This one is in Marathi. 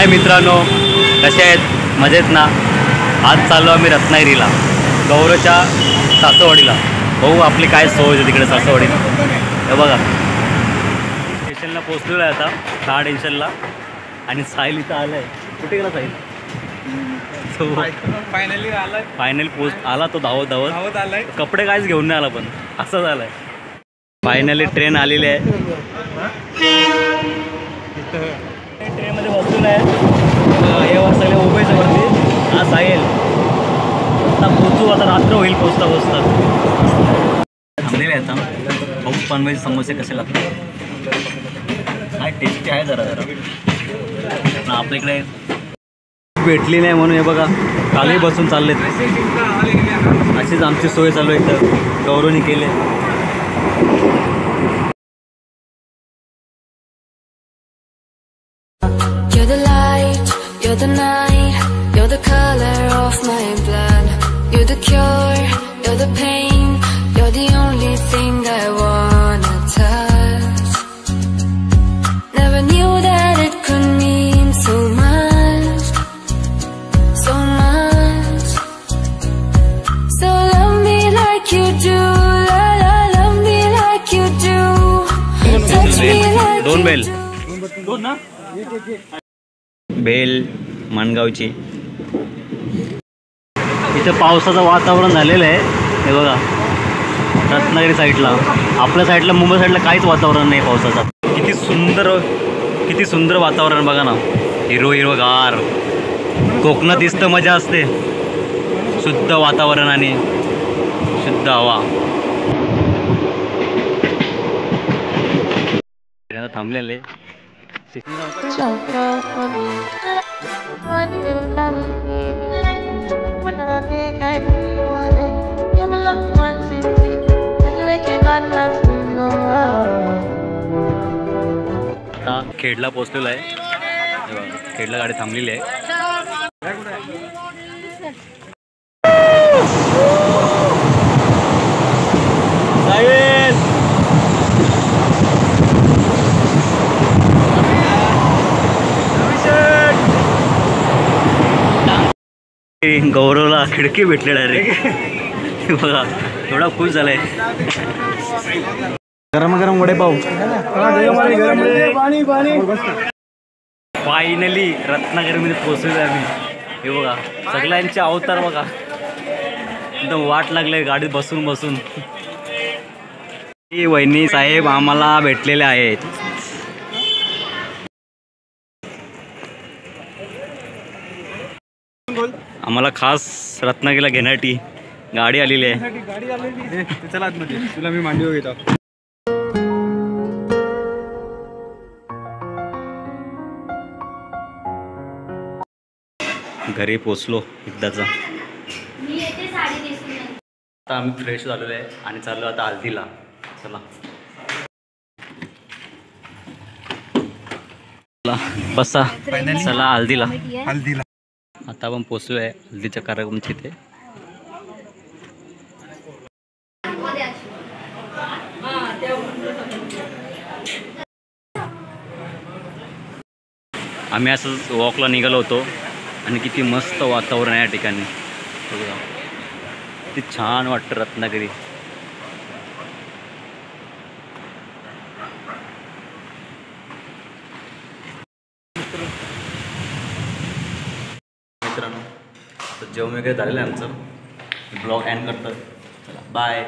मित्रांनो, कसे आहेत? मजेत ना? आज चाललो आम्ही रत्नागिरीला, गौरवच्या सासवडीला. भाऊ आपली काय सोय होती तिकडे सासवडीला? हे बघा, स्टेशनला पोचलेलो आहे आता, 6 स्टेशनला. आणि साहिल इथं आला आहे. कुठे गेला साहिल? फायनली पोस्ट आला तो धावत आलाय. कपडे काहीच घेऊन नाही आला, पण असं झालंय. फायनली ट्रेन आलेली आहे. ट्रेनमध्ये बसलेलं आहे. हे सगळे मुंबईचं वरती. हा साहिल आता पोचू, आता रात्र होईल पोचता थांबलेले आहेत. बघू पनवेलचे समोसे कसे लागतात. काय टेस्टी आहे जरा आपल्या इकडे भेटली नाही म्हणून हे बघा कालही बसून चाललेत. अशीच आमची सोय चालू आहे इथं, गौरवनी केले. You're the light, you're the night, you're the color of my blood. You're the cure, you're the pain, you're the only thing I wanna touch. Never knew that it could mean so much, so much. So love me like you do, la la, love me like you do. Touch me like दोन बेल, दोन ना बेल माणगावची. इथं पावसाचं वातावरण झालेलं आहे. हे बघा रत्नागिरी साईडला, आपल्या साईडला मुंबई साईडला काहीच वातावरण नाही पावसाचं. किती सुंदर वातावरण बघा ना, हिरवगार. कोकणात इथं मजा असते, शुद्ध वातावरण आणि शुद्ध हवा. थांबलेले आता खेडला पोचलेलो आहे. खेडला गाडी थांबलेली आहे. गौरवला खिडकी भेटले डायरेक्ट. बघा थोडा खुश झालाय. गरम वडेपाव. फायनली रत्नागिरीमध्ये पोहोचलो आम्ही. हे बघा सगळ्यांचे अवतार बघा, एकदम वाट लागले गाडीत बसून. वहिनी साहेब आम्हाला भेटलेले आहेत. आम्हाला खास रत्नागिरीला घेण्यासाठी गाडी आलेली आहे. चला आतमध्ये, तुला मी मांडीवर घेतो. घरी पोचलो एकदाचा. आता आम्ही फ्रेश झालेलो आहे आणि चाललो आता हल्दीला. चला बसा, चला हल्दीला. आता आपण पोचलो आहे हल्दीच्या कार्यक्रमाच्या इथे. आम्ही असंच वॉकला निघालो होतो आणि किती मस्त वातावरण आहे या ठिकाणी. किती छान वाटतं रत्नागिरी. मित्रांनो जेवण वगैरे झालेलं आहे आमचं. ब्लॉग एंड करतो. चला बाय.